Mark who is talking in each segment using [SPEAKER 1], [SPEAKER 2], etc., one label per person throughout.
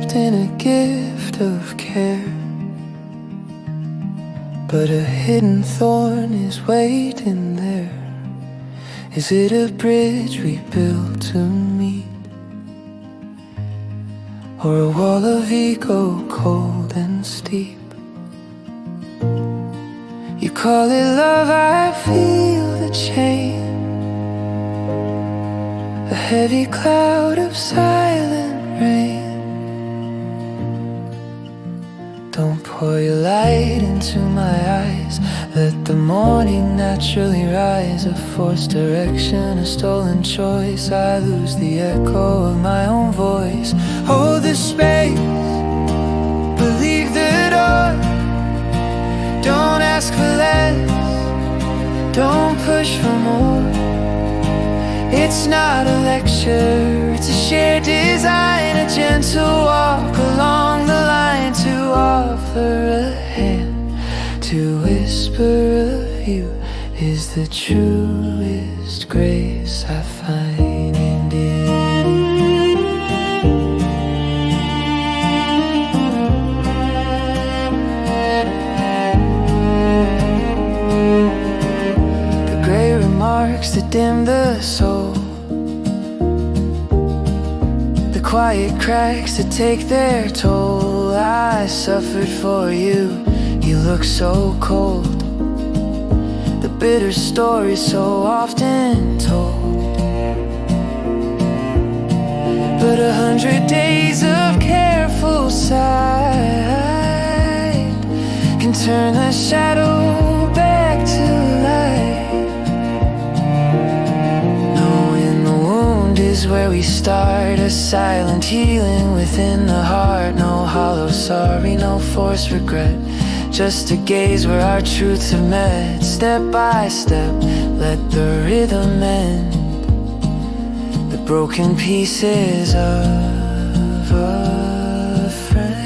[SPEAKER 1] wrapped in a gift of care, but a hidden thorn is waiting there. Is it a bridge we built to meet, or a wall of ego cold and steep? You call it love, I feel the chain, a heavy cloud of silent rain. Don't pour your light into my eyes, let the morning naturally rise. A forced direction, a stolen choice, I lose the echo of my own voice. Hold the space, believe the door, don't ask for less, don't push for more. It's not a lecture, it's a shared design, a gentle walk along the line, to offer a hand, to whisper of you is the truest grace I find in you. The gray remarks that dim the soul, the quiet cracks that take their toll. I suffered for you, you look so cold. The bitter story so often told, but 100 days of careful sight can turn the shadow back to light. Knowing the wound is where we start, a silent healing within the heart. No hollow sorry, no forced regret, just a gaze where our truths have met. Step by step, let the rhythm mend the broken pieces of a friend.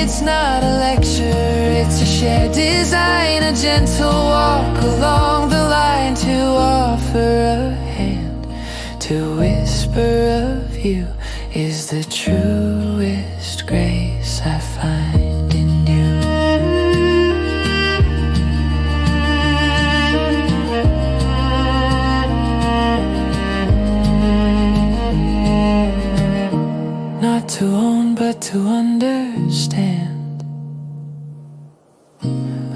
[SPEAKER 1] It's not a lecture, it's a shared design, a gentle walk along the line, to offer a hand, to whisper of you is the truest grace I find in you. Not to own but to understand,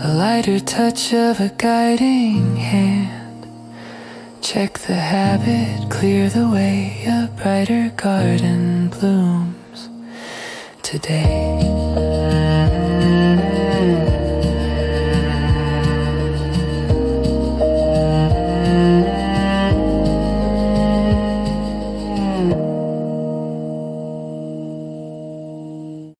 [SPEAKER 1] a lighter touch of a guiding hand. Check the habit, clear the way, a brighter garden blooms today.